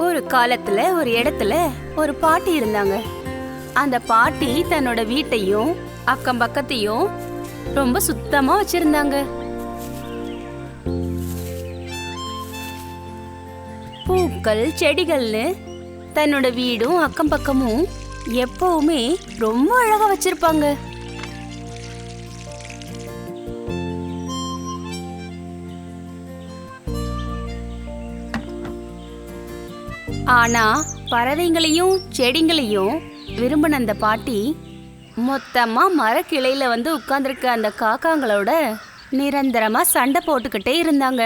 ஒரு காலத்துல ஒரு இடத்துல ஒரு பாட்டி இருந்தாங்க. அந்த பாட்டி தன்னோட வீட்டையும் அக்கம் பக்கத்தையும் ரொம்ப சுத்தமா வச்சிருந்தாங்க. பூக்கள் செடிகள்னு தன்னோட வீடும் அக்கம் பக்கமும் எப்பவுமே ரொம்ப அழகா வச்சிருப்பாங்க. ஆனா பறவைங்களையும் செடிங்களையும் விரும்பின அந்த பாட்டி மொத்தமா மரக்கிளையில வந்து உட்கார்ந்துருக்க அந்த காக்காங்களோட நிரந்தரமா சண்டை போட்டுக்கிட்டே இருந்தாங்க.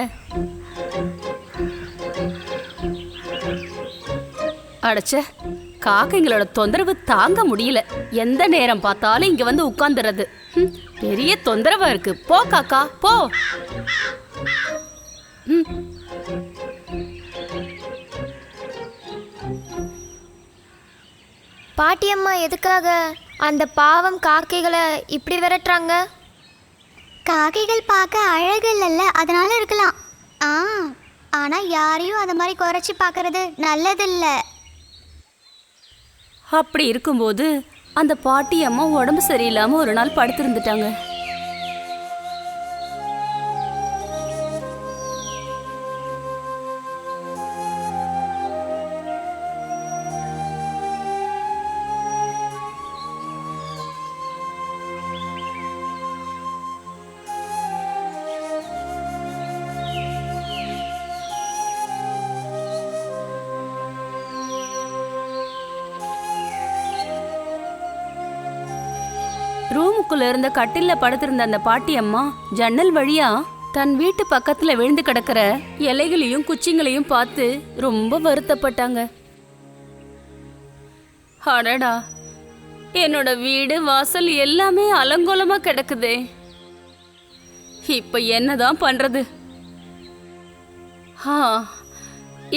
அடச்சே, காக்கைங்களோட தொந்தரவு தாங்க முடியல. எந்த நேரம் பார்த்தாலும் இங்க வந்து உட்கார்ந்துறது பெரிய தொந்தரவா இருக்கு. போ காக்கா போ. பாட்டியம்மா எதுக்காக அந்த பாவம் காக்கைகளை இப்படி விரட்டுறாங்க? காக்கைகள் பார்க்க அழகு இல்லைல்ல, அதனால இருக்கலாம். ஆனா யாரையும் அந்த மாதிரி குறைச்சி பார்க்கறது நல்லதில்ல. அப்படி இருக்கும்போது அந்த பாட்டி அம்மா உடம்பு சரியில்லாம ஒரு நாள் படுத்திருந்துட்டாங்க. ரூமுக்குள்ள இருந்த கட்டில்ல படுத்திருந்த அந்த பாட்டி அம்மா ஜன்னல் வழியா தன் வீட்டு பக்கத்துல விழுந்து கிடக்கிற இலைகளையும் குச்சிங்களையும் பார்த்து ரொம்ப வருத்தப்பட்டாங்க. அடடா, என்னோட வீடு வாசல் எல்லாமே அலங்கோலமா கிடக்குதே. இப்ப என்னதான் பண்றது?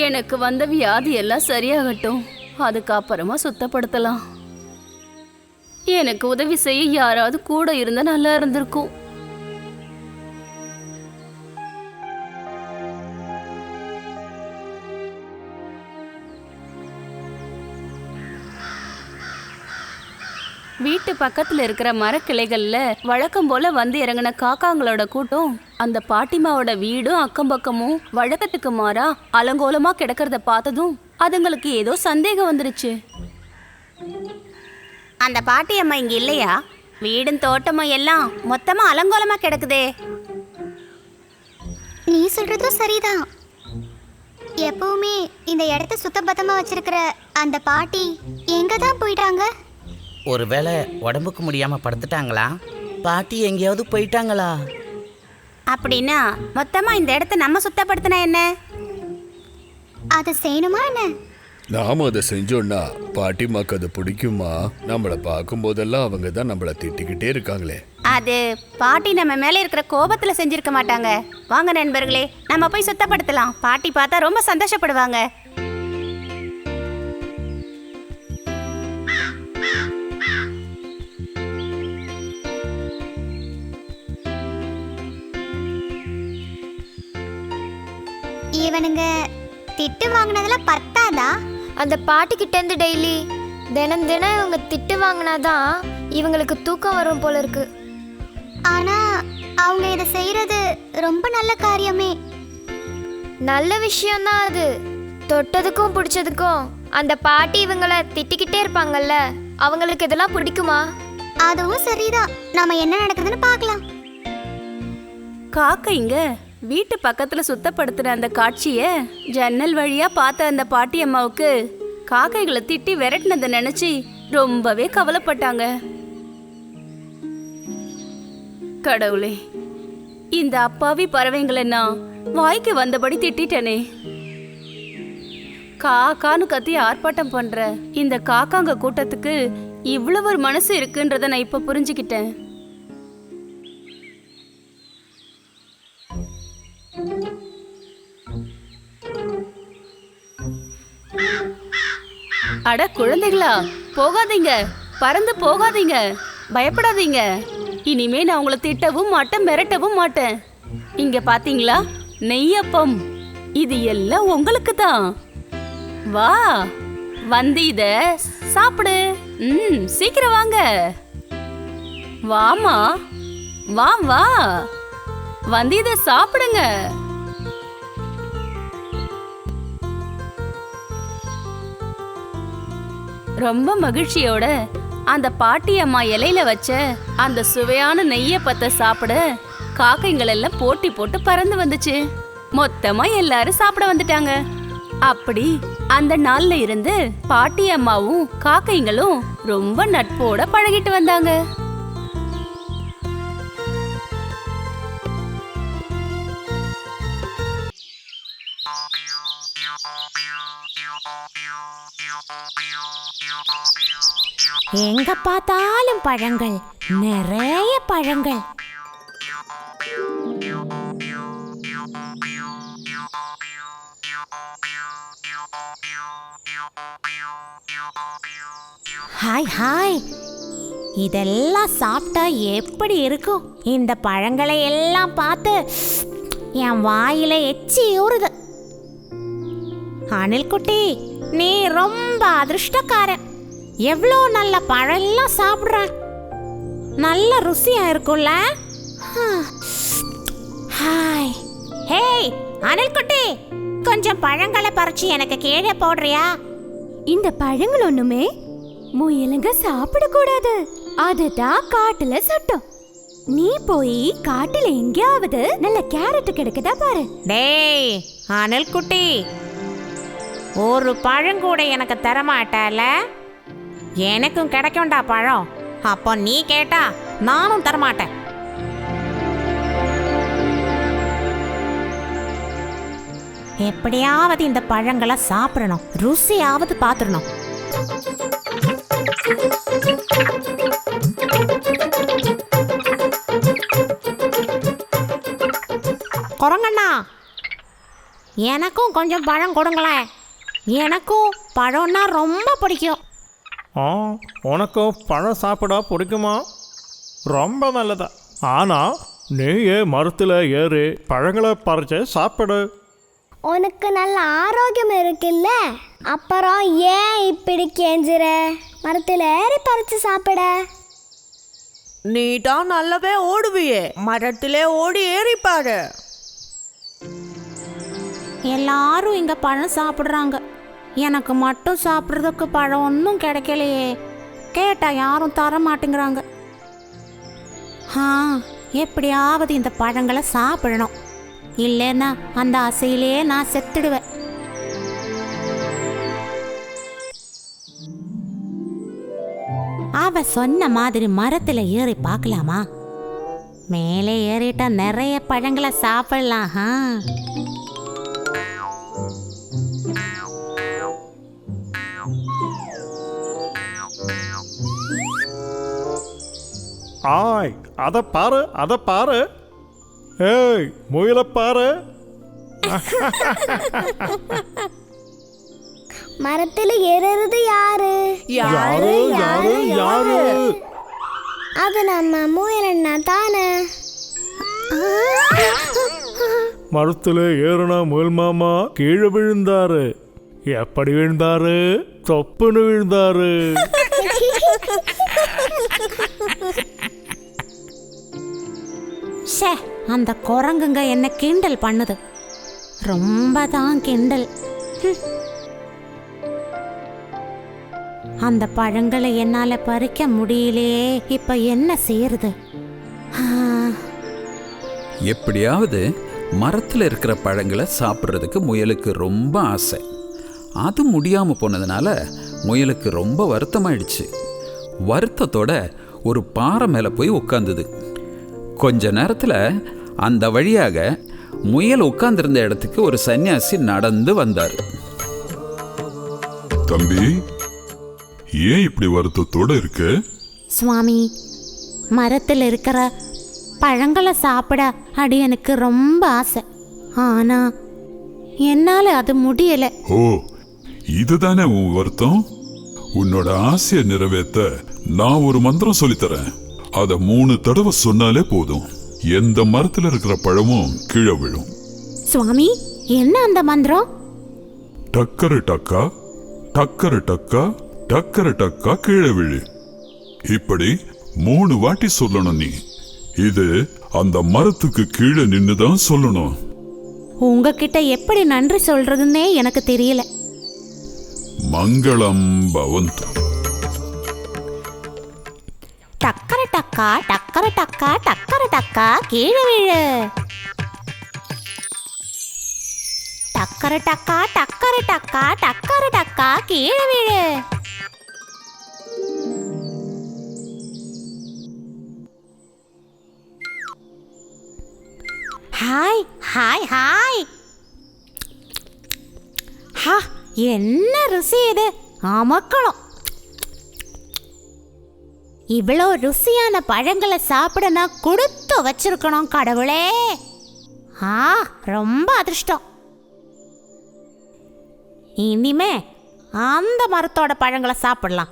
எனக்கு வந்த வியாதி எல்லாம் சரியாகட்டும், அதுக்கப்புறமா சுத்தப்படுத்தலாம். எனக்கு உதவி செய்ய யாராவது கூட இருந்தா நல்லா இருந்திருக்கும். வீட்டு பக்கத்துல இருக்கிற மரக்கிளைகள்ல வழக்கம் போல வந்து இறங்கின காக்காங்களோட கூட்டம் அந்த பாட்டிமாவோட வீடும் அக்கம் பக்கமும் வழக்கத்துக்கு மாறா அலங்கோலமா கிடக்கிறத பார்த்ததும் அதுங்களுக்கு ஏதோ சந்தேகம் வந்துருச்சு. அந்த பாட்டி அம்மா இங்க இல்லையா? வீடும் தோட்டமும் எல்லாம் மொத்தமா அலங்கோலமா கிடக்குதே. நீ சொல்றதும் சரிதான். எப்பவுமே இந்த இடத்த சுத்தபத்தமா வச்சிருக்கிற அந்த பாட்டி எங்க தான் போயிட்டாங்க? ஒருவேளை உடம்புக்கு முடியாம படுத்துட்டாங்களா? பாட்டி எங்கேயாவது போயிட்டாங்களா? அப்படின்னா மொத்தமா இந்த இடத்த நம்ம சுத்தப்படுத்தினா என்ன? அதை செய்யணுமா என்ன? நாம அதை செஞ்சோம்னா பாட்டிமாக்கு அது பிடிக்குமா? நம்மளை பார்க்கும் போதெல்லாம் அவங்க தான் நம்மளை திட்டிக்கிட்டே இருக்காங்களே. அது பாட்டி நம்ம மேல இருக்கிற கோபத்துல செஞ்சிருக்க மாட்டாங்க. வாங்க நண்பர்களே, நம்ம போய் சுத்தப்படுத்தலாம். பாட்டி பார்த்தா ரொம்ப சந்தோஷப்படுவாங்க. இவனுங்க திட்டு வாங்கினதுல பத்தாதா? அந்த பாட்டிக்கிட்ட இருந்து டெய்லி தினம் தினம் இவங்க திட்டு வாங்கினாதான் இவங்களுக்கு தூக்கம் வரும் போல இருக்கு. ஆனா அவங்க இதை செய்யறது ரொம்ப நல்ல காரியமே. நல்ல விஷயம்தான் அது. தொட்டதுக்கும் பிடிச்சதுக்கும் அந்த பாட்டி இவங்களை திட்டிக்கிட்டே இருப்பாங்கல்ல, அவங்களுக்கு இதெல்லாம் பிடிக்குமா? அதுவும் சரிதான். நாம என்ன நடக்குதுன்னு பார்க்கலாம். காக்கைங்க வீட்டு பக்கத்துல சுத்தப்படுத்துற அந்த காட்சிய ஜன்னல் வழியா பார்த்த அந்த பாட்டி அம்மாவுக்கு காக்கைகளை திட்டி விரட்டினதை நினைச்சு ரொம்பவே கவலைப்பட்டாங்க. கடவுளே, இந்த அப்பாவி பறவைங்களை நான் வாய்க்கு வந்தபடி திட்டனே. காக்கான்னு கத்தி ஆர்ப்பாட்டம் பண்ற இந்த காக்காங்க கூட்டத்துக்கு இவ்வளவு ஒரு மனசு இருக்குன்றத நான் இப்ப புரிஞ்சுக்கிட்டேன். அட குழந்தைகளா, போகாதீங்க, பறந்து போகாதீங்க, பயப்படாதீங்க. இனிமே நான் உங்களை திட்டவும் மாட்டேன், மிரட்டவும் மாட்டேன். இங்க பாத்தீங்களா, நெய்யப்பம், இது எல்லாம் உங்களுக்கு தான். வா வந்து இத சாப்பிடு. சீக்கிரம் வாங்க. வாமா, வா வா, வந்து இத சாப்பிடுங்க. ரொம்ப மகிழ்ச்சியோட அந்த பாட்டி அம்மா இலையில வச்ச அந்த சுவையான நெய்யப்பத்தை சாப்பிட காக்கைங்கள் எல்லாம் போட்டி போட்டு பறந்து வந்துச்சு. மொத்தமா எல்லாரும் சாப்பிட வந்துட்டாங்க. அப்படி அந்த நாள்ல இருந்து பாட்டி அம்மாவும் காக்கைங்களும் ரொம்ப நட்போட பழகிட்டு வந்தாங்க. எங்க பார்த்தாலும் பழங்கள், நிறைய பழங்கள். ஹாய் ஹாய், இதெல்லாம் சாப்பிட்டா எப்படி இருக்கும்? இந்த பழங்களை எல்லாம் பார்த்து என் வாயில எச்சி ஊறுது. அணில் குட்டி, நீ ரொம்ப அதிர்ஷ்டக்காரன். எவ்வளோ நல்ல பழம்லாம் சாப்பிட்ற. நல்ல ருசியா இருக்கும்ல. ஹாய். ஹேய் அணில் குட்டி, கொஞ்சம் பழங்களை பறிச்சு எனக்கு கீழே போடுறியா? இந்த பழங்கள் ஒண்ணுமே முயலுங்க சாப்பிடக்கூடாது. அதுதான் காட்டுல சட்டம். நீ போய் காட்டுல எங்கேயாவது நல்ல கேரட் கிடைக்குதா பாரு. டேய் அணில் குட்டி, ஒரு பழம் கூட எனக்கு தரமாட்டால? எனக்கும் கிடைக்கும்டா பழம். அப்போ நீ கேட்டா நானும் தரமாட்டேன். எப்படியாவது இந்த பழங்களை சாப்பிடணும், ருசியாவது பார்த்துடணும். குரங்கண்ணா, எனக்கும் கொஞ்சம் பழம் கொடுங்களேன். எனக்கும் பழம்னா ரொம்ப பிடிக்கும். உனக்கும் பழம் சாப்பிட பிடிக்குமா? ரொம்ப நல்லதா. ஆனால் நீயே மரத்தில் ஏறி பழங்களை பறிச்சு சாப்பிடு. உனக்கு நல்ல ஆரோக்கியம் இருக்குல்ல, அப்புறம் ஏன் இப்படி கெஞ்சுற? மரத்தில் ஏறி பறிச்சு சாப்பிட. நீ தான் நல்லாவே ஓடுவியே, மரத்திலே ஓடி ஏறிப்பாரு. எல்லாரும் இங்க பழம் சாப்பிட்றாங்க, எனக்கு மட்டும் சாப்பிட்றதுக்கு பழம் ஒன்றும் கிடைக்கலையே. கேட்டா யாரும் தர மாட்டேங்கிறாங்க. எப்படியாவது இந்த பழங்களை சாப்பிடணும், இல்லைன்னா அந்த ஆசையிலேயே நான் செத்துடுவேன். அவ சொன்ன மாதிரி மரத்துல ஏறி பார்க்கலாமா? மேலே ஏறிட்டா நிறைய பழங்களை சாப்பிடலாம். ஆய், அதை பாரு, அதை பாரு. ஏய் முயலை பாரு. மரத்தில் ஏறுறது யாரு? யாரு யாரு யாரு? அது நம்ம முயலண்ணா தானே. மரத்துல ஏறுனா முயல் மாமா கீழே விழுந்தாரு. எப்படி விழுந்தாரு? தொப்புன்னு விழுந்தாரு. அந்த குரங்குங்க என்ன கிண்டல் பண்ணுது, ரொம்ப தான் கிண்டல். அந்த பழங்களை என்னால பறிக்க முடியலையே, இப்ப என்ன செய்யறது? எப்படியாவது மரத்தில் இருக்கிற பழங்களை சாப்பிட்றதுக்கு முயலுக்கு ரொம்ப ஆசை. அது முடியாமல் போனதுனால முயலுக்கு ரொம்ப வருத்தமாயிடுச்சு. வருத்தத்தோட ஒரு பாறை மேலே போய் உட்காந்துது. கொஞ்ச நேரத்தில் அந்த வழியாக முயல் உட்கார்ந்திருந்த இடத்துக்கு ஒரு சன்னியாசி நடந்து வந்தார். தம்பி, ஏன் இப்படி வருத்தத்தோட இருக்கு? சுவாமி, மரத்தில் இருக்கிற பழங்களை சாப்பிட அடி எனக்கு ரொம்ப ஆசை. ஆனா என்னால அது முடியல. ஓ, இதுதானே உன் வருத்தம்? உன்னோட ஆசையை நிறைவேற்ற நான் ஒரு மந்திரம் சொல்லித்தரேன். அதை 3 தடவை சொன்னாலே போதும். எந்த மரத்துல இருக்கிற பழமும் கீழே விழும். சுவாமி, என்ன அந்த மந்திரம்? டக்கரு டக்கா டக்கரு டக்கா டக்கரு டக்கா கீழே விழு. இப்படி 3 வாட்டி சொல்லணும். நீ இது அந்த மரத்துக்கு கீழே நின்னுதான் சொல்லணும். உங்ககிட்ட எப்படி நன்றி சொல்றதுன்னே எனக்கு தெரியல. மங்களம் பவந்து. டக்கர டக்கா டக்கர டக்கா டக்கர டக்கா கீழே விழு. டக்கர டக்கா டக்கர டக்கா டக்கர டக்கா கீழே விழு. Hi hi hi. ஹா, என்ன ருசி இது! அமக்களம். இவ்வளோ ருசியான பழங்களை சாப்பிட நான் கொடுத்து வச்சிருக்கணும் கடவுளே. ரொம்ப அதிர்ஷ்டம். இனிமே அந்த மரத்தோட பழங்களை சாப்பிடலாம்.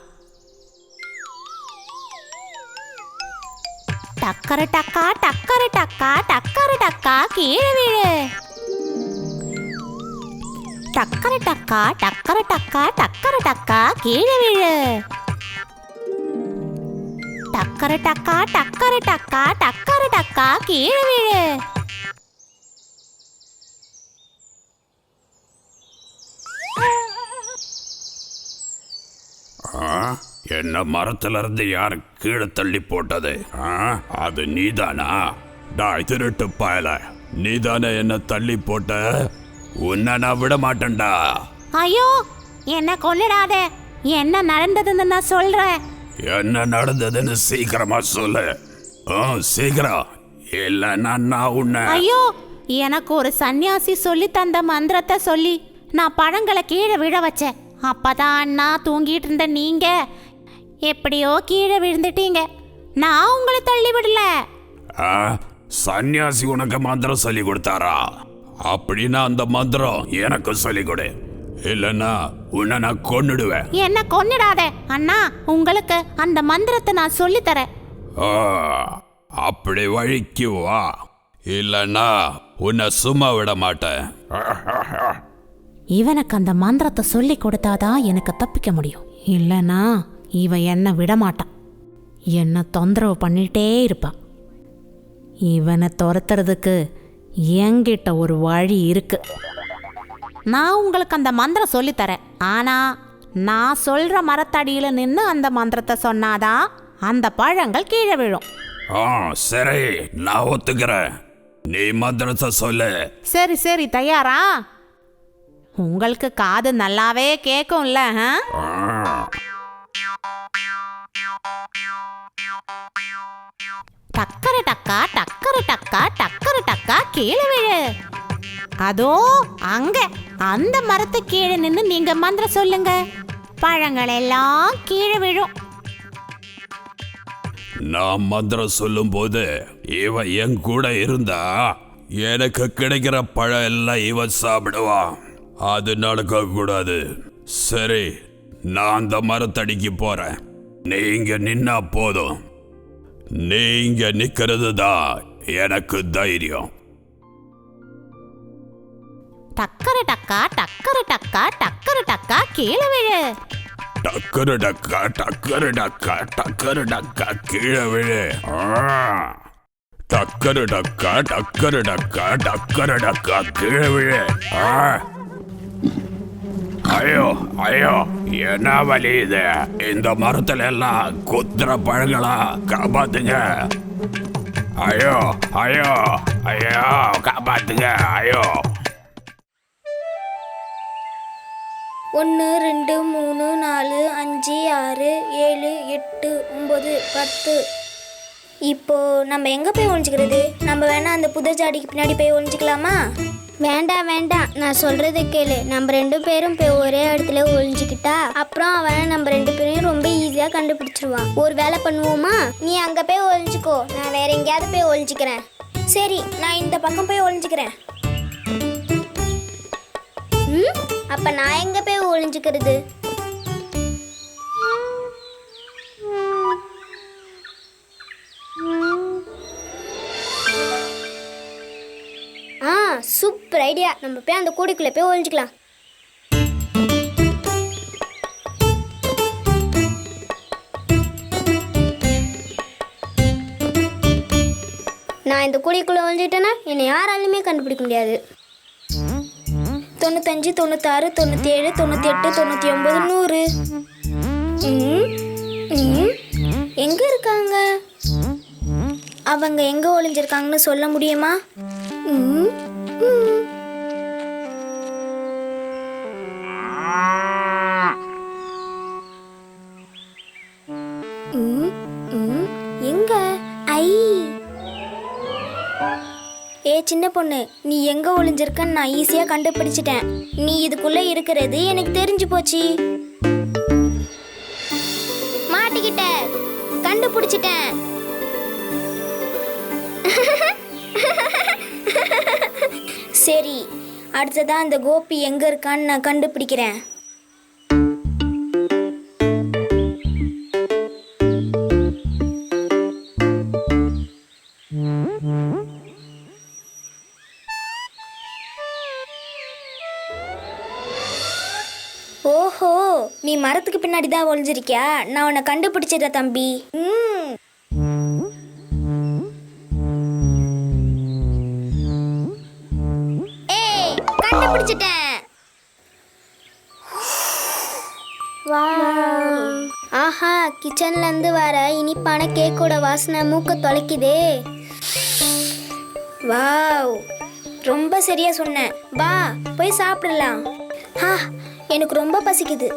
டக்கர டக்கா டக்கர டக்கா டக்கர டக்கா கீழே விழு. டக்கர டக்கா டக்கர டக்கா டக்கர டக்கா கீழே விழு. டக்கர டக்கா டக்கர டக்கா டக்கர டக்கா கீழே விழு. என்ன மரத்துல இருந்து யாரு கீழே தள்ளி போட்டது? அது நீதானா? டாய் திருட்டு பயல, நீதானே என்ன தள்ளி போட்ட? உன்னை நான் விட மாட்டேன்டா. ஐயோ, என்ன கொன்னிடாத. என்ன நடந்ததுன்னு நான் சொல்றேன். என்ன நடந்ததுன்னு சீக்கிரமா சொல்லு. சீக்கிரம், இல்லைன்னா நான் உன்னை. ஐயோ, எனக்கு ஒரு சன்னியாசி சொல்லி தந்த மந்திரத்தை சொல்லி நான் பழங்களை கீழே விழ வச்சேன். அப்பதான் அண்ணா தூங்கிட்டு இருந்த நீங்க எப்படியோ கீழே விழுந்துட்டீங்க. நான் உங்களை தள்ளி விடல. சன்னியாசி உனக்கு மந்திரம் சொல்லி கொடுத்தாரா? அப்படின்னா அந்த மந்திரம் எனக்கு சொல்லி கொடு, இல்லைன்னா உன்னை நான் கொன்னுடுவேன். என்ன கொன்னிடாத அண்ணா, உங்களுக்கு அந்த மந்திரத்தை நான் சொல்லி தரேன். அப்படி வழிக்கு வா, இல்லைன்னா உன்னை சும்மா விட மாட்டேன். இவனுக்கு அந்த மந்திரத்தை சொல்லி கொடுத்தாதான் எனக்கு தப்பிக்க முடியும். இல்லைன்னா இவன் என்ன விட மாட்டான். என்ன தொந்தரவு பண்ணிட்டே இருப்பான். இவனை துரத்துறதுக்கு என்கிட்ட ஒரு வழி இருக்கு. நான் உங்களுக்கு அந்த மந்திரம் சொல்லித்தரேன். ஆனா நான் சொல்ற மரத்தடியில நின்று அந்த மந்திரத்தை சொன்னாதான் அந்த பழங்கள் கீழே விழும். சரி, நான் ஒத்துக்கிறேன். நீ மந்திரத்தை சொல்லு. சரி சரி, தயாரா? உங்களுக்கு காது நல்லாவே கேட்கும்ல? டக்கர டக்கா டக்கர டக்கா டக்கர டக்கா கீழே விழு. அதோ அங்க அந்த மரத்து கீழே நின்று நீங்க மந்திரம் சொல்லுங்க. பழங்கள் எல்லாம் கீழே விழும். நான் மந்திரம் சொல்லும் போது இவன் என் கூட இருந்தா எனக்கு கிடைக்கிற பழம் எல்லாம் இவன் சாப்பிடுவான். அது நடக்க கூடாது. சரி, நான் அந்த மரத்தடிக்கு போறேன். நீங்க நின்னா போதும். நீங்க நிக்கிறது தான் எனக்கு தைரியம். டக்கர டக்கா டக்கர டக்கா டக்கர டக்கா கீழே விழு. டக்கரு டக்கா டக்கரு டக்கா டக்கரு டக்கா கீழே விழு. டக்கரு டக்கா டக்கரு டக்கா டக்கரு டக்கா கீழே விழு. ஐயோ ஐயோ, என்ன வலி இது! இந்த மரத்துல எல்லாம் குத்துற பழங்களா, காப்பாத்துங்க! ஐயோ ஐயோ ஐயோ, காப்பாத்துங்க! ஐயோ! 1 2 3 4 5 6 7 8 9 10. இப்போ நம்ம எங்க போய் ஒளிஞ்சுக்கிறது? நம்ம வேணா அந்த புதர் ஜாடிக்கு பின்னாடி போய் ஒளிஞ்சுக்கலாமா? வேண்டாம் வேண்டாம், நான் சொல்றது கேளு. நம்ம 2 பேரும் போய் ஒரே இடத்துல ஒளிஞ்சுக்கிட்டா அப்புறம் அவனை நம்ம 2 பேரையும் ரொம்ப ஈஸியா கண்டுபிடிச்சிருவான். ஒரு வேலை பண்ணுவோமா? நீ அங்க போய் ஒளிஞ்சுக்கோ, நான் வேற எங்கேயாவது போய் ஒளிஞ்சுக்கிறேன். சரி, நான் இந்த பக்கம் போய் ஒளிஞ்சுக்கிறேன். அப்ப நான் எங்க போய் ஒளிஞ்சுக்கிறது? Super idea. நம்ம போய் அந்த கூடைக்குள்ள போய் ஒளிஞ்சுக்கலாம். நான் இந்த குழிக்குள்ளே ஒழிஞ்சிட்டேன்னா என்னை யாராலுமே கண்டுபிடிக்க முடியாது. 95, 96, 97, 98, 99, 100. எங்க இருக்காங்க? அவங்க எங்க ஒளிஞ்சிருக்காங்கன்னு சொல்ல முடியுமா? எங்க? ஐ, சின்ன பொண்ணு, நீ எங்க ஒளிஞ்சிருக்கன்னு நான் ஈஸியா கண்டுபிடிச்சிட்டேன். நீ இதுக்குள்ள இருக்கிறது எனக்கு தெரிஞ்சு போச்சு. மாட்டிக்கிட்ட, கண்டுபிடிச்சிட்டேன். சரி, அடுத்ததான் அந்த கோபி எங்க இருக்கான்னு நான் கண்டுபிடிக்கிறேன். ஓஹோ, நீ மரத்துக்கு பின்னாடி தான் ஒளிஞ்சிருக்கியா? நான் உன்னை கண்டுபிடிச்சிட்டேன் தம்பி. ஏய், கண்டுபிடிச்சிட்டேன். ஆஹா, கிச்சன்ல இருந்து வர இனிப்பான கேக்கோட வாசனை மூக்க தொலைக்குதே. வாவ், ரொம்ப சரியா சொன்னேன். வா போய் சாப்பிடலாம். எனக்கு ரொம்ப பசிக்குது.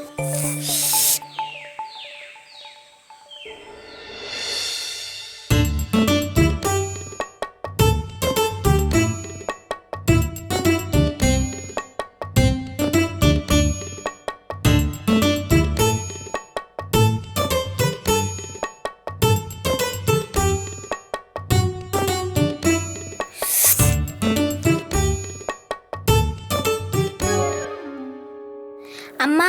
அம்மா,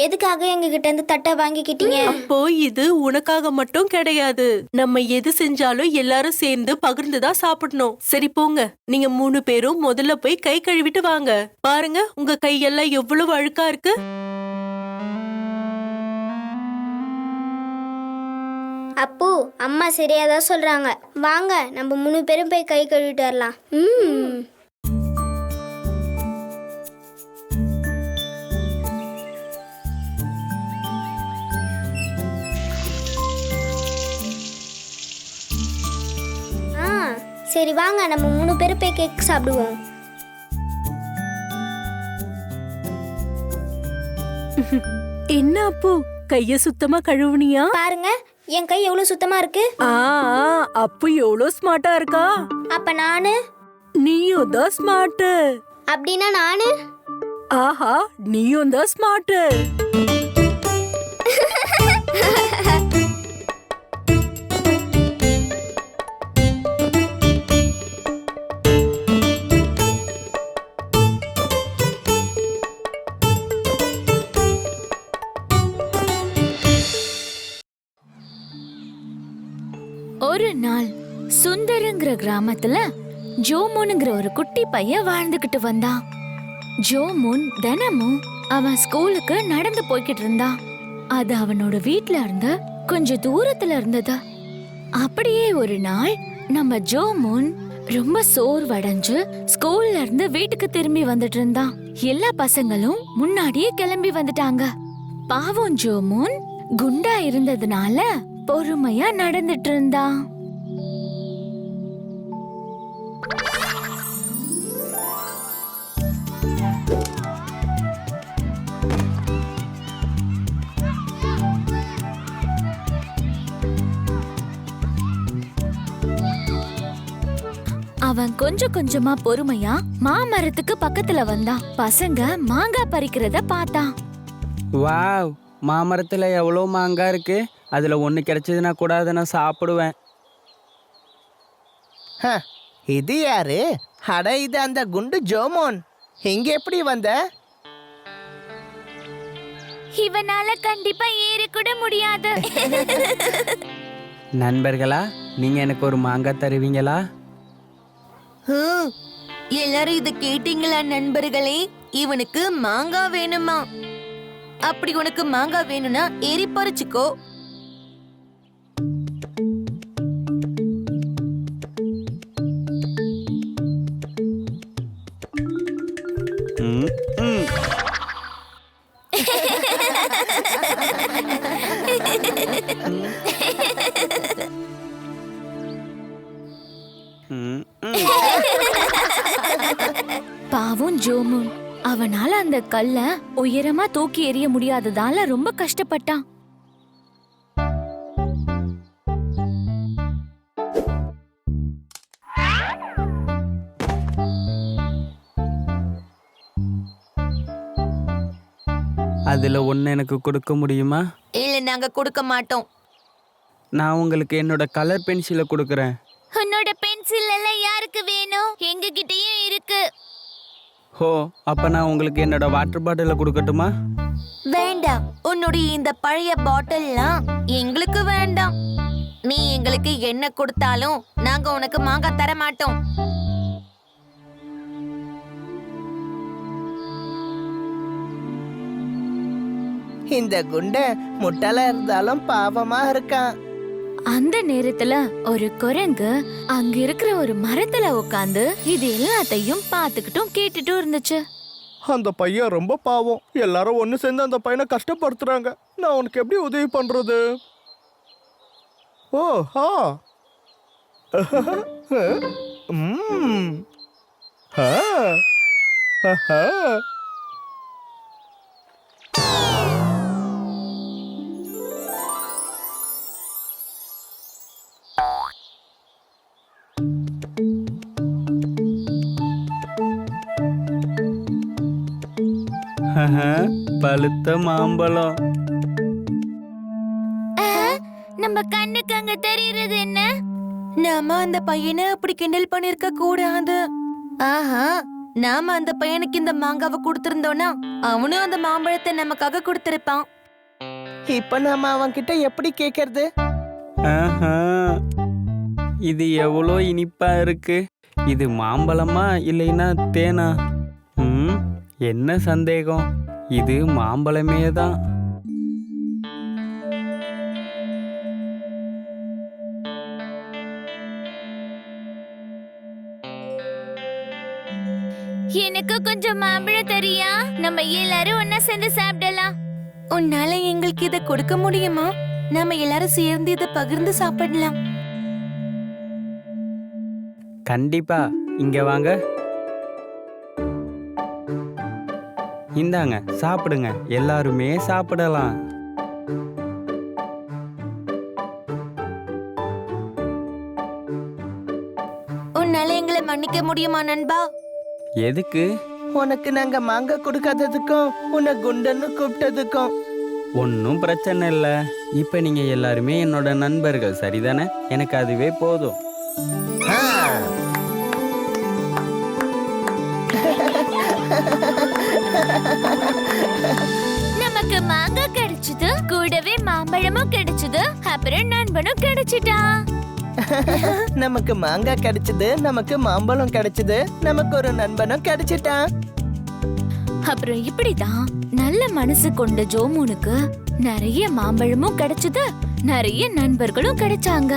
எதுக்காக எங்க கிட்ட இருந்து தட்டை வாங்கிக்கிட்டீங்க? அப்போ இது உனக்காக மட்டும் கிடையாது. நம்ம எது செஞ்சாலும் எல்லாரும் சேர்ந்து பகிர்ந்துதான் சாப்பிடணும். சரி போங்க, நீங்க 3 பேரும் முதல்ல போய் கை கழுவிட்டு வாங்க. பாருங்க, உங்க கையெல்லாம் எவ்வளவு அழுக்கா இருக்கு. அப்பு, அம்மா சரியாதான் சொல்றாங்க. வாங்க, நம்ம 3 பேரும் போய் கை கழுவிட்டு வரலாம். சரி வாங்க, நம்ம 3 பேரும் போய் கேக் சாப்பிடுவோம். என்ன அப்பு, கைய சுத்தமா கழுவுனியா? பாருங்க, என் கை எவ்வளவு சுத்தமா இருக்கு. அப்பு எவ்வளவு ஸ்மார்ட்டா இருக்கா. அப்ப நானு? நீயும் தான் ஸ்மார்ட். அப்படின்னா நானு? ஆஹா, நீயும் தான் ஸ்மார்ட். ஒரு நாள் சுந்தரங்கிற கிராமத்துல ஜோமோனுங்கிற ஒரு குட்டி பையன் வாழ்ந்துகிட்டு வந்தான். ஜோமோன் தினமும் அவன் ஸ்கூலுக்கு நடந்து போய்கிட்டு இருந்தான். அது அவனோட வீட்ல இருந்த கொஞ்சம் தூரத்துல இருந்தது. அப்படியே ஒரு நாள் நம்ம ஜோமோன் ரொம்ப சோர்வடைஞ்சு ஸ்கூல்ல இருந்து வீட்டுக்கு திரும்பி வந்துட்டு இருந்தான். எல்லா பசங்களும் முன்னாடியே கிளம்பி வந்துட்டாங்க. பாவம் ஜோமோன் குண்டா இருந்ததுனால பொறுமையா நடந்துட்டு இருந்தான். அவன் கொஞ்சம் கொஞ்சமா பொறுமையா மாமரத்துக்கு பக்கத்துல வந்தான். பசங்க மாங்காய் பறிக்கிறத பார்த்தான். வாவ், மாமரத்துல எவ்வளவு மாங்காய் இருக்கு. அதுல ஒண்ணு கிடைச்சதுன்னா கூட அதை நான் சாப்பிடுவேன். இது யாரு? அட, இது அந்த குண்டு ஜோமோன். இங்க எப்படி வந்த? இவனால கண்டிப்பா ஏறி கூட முடியாது. நண்பர்களா, நீங்க எனக்கு ஒரு மாங்காய் தருவீங்களா? எல்லாரும் இத கேட்டீங்களா நண்பர்களே? இவனுக்கு மாங்காய் வேணுமா? அப்படி உனக்கு மாங்காய் வேணும்னா ஏறி பறிச்சுக்கோ. பாவம் ஜோமூன், அவனால அந்த கல்ல உயரமா தூக்கி எறிய முடியாததால ரொம்ப கஷ்டப்பட்டான். அதுல ஒன்று எனக்கு கொடுக்க முடியுமா? இல்ல, நாங்க கொடுக்க மாட்டோம். நான் உங்களுக்கு என்னோட கலர் பென்சிலை கொடுக்குறேன். உன்னோட பென்சில் எல்லாம் யாருக்கு வேணும்? எங்க கிட்டயும் இருக்கு. ஹோ, அப்ப நான் உங்களுக்கு என்னோட வாட்டர் பாட்டில கொடுக்கட்டுமா? வேண்டாம், உன்னுடைய இந்த பழைய பாட்டில்லாம் எங்களுக்கு வேண்டாம். நீ எங்களுக்கு என்ன கொடுத்தாலும் நாங்க உனக்கு மாங்காய் தர மாட்டோம். இந்த குண்ட முட்டாளா இருந்தாலும் பாவமா இருக்கான். அந்த நேரத்துல ஒரு குரங்கு அங்க இருக்கிற ஒரு மரத்துல உட்காந்து இது எல்லாத்தையும் பார்த்துக்கிட்டும் கேட்டுட்டும் இருந்துச்சு. அந்த பையன் ரொம்ப பாவம். எல்லாரும் ஒன்று சேர்ந்து அந்த பையனை கஷ்டப்படுத்துறாங்க. நான் உனக்கு எப்படி உதவி பண்றது? ஓ ஹா பழுத்த மாம்பழம். நம்ம கண்ணுக்கு அங்க தெரியுறது என்ன? நாம அந்த பையனை அப்படி கிண்டல் பண்ணிருக்க கூடாது. ஆஹா, நாம அந்த பையனுக்கு இந்த மாங்காவை கொடுத்திருந்தோம்னா அவனும் அந்த மாம்பழத்தை நமக்காக கொடுத்திருப்பான். இப்ப நாம அவன் கிட்ட எப்படி கேக்குறது? இது எவ்வளோ இனிப்பா இருக்கு. இது மாம்பழமா இல்லைன்னா தேனா? என்ன சந்தேகம், இது மாம்பழமே தான். எனக்கு கொஞ்சம் மாம்பழம் தரியா? நம்ம எல்லாரும் ஒன்னா சேர்ந்து சாப்பிடலாம். உன்னால எங்களுக்கு இதை கொடுக்க முடியுமா? நாம எல்லாரும் சேர்ந்து இதை பகிர்ந்து சாப்பிடலாம். கண்டிப்பா, இங்க வாங்க. இந்தாங்க, சாப்பிடுங்க. எல்லாருமே சாப்பிடலாம். உன்னால எங்களை மன்னிக்க முடியுமா நண்பா? எதுக்கு? உனக்கு நாங்க மாங்காய் கொடுக்காததுக்கும் உன்னை குண்டன்னு கூப்பிட்டதுக்கும். ஒன்றும் பிரச்சனை இல்லை. இப்போ நீங்க எல்லாருமே என்னோட நண்பர்கள், சரிதானே? எனக்கு அதுவே போதும். நமக்கு மாங்காய் கிடைச்சது, கூடவே மாம்பழமும் கிடைச்சது, அப்புறம் நண்பனும் கிடைச்சிட்டான். நமக்கு மாங்காய் கிடைச்சது, நமக்கு மாம்பழம் கிடைச்சது, நமக்கு ஒரு நண்பனும் கிடைச்சிட்டான். அப்புறம் இப்படிதான் நல்ல மனசு கொண்ட ஜோமூனுக்கு நிறைய மாம்பழமும் கிடைச்சது, நிறைய நண்பர்களும் கிடைச்சாங்க.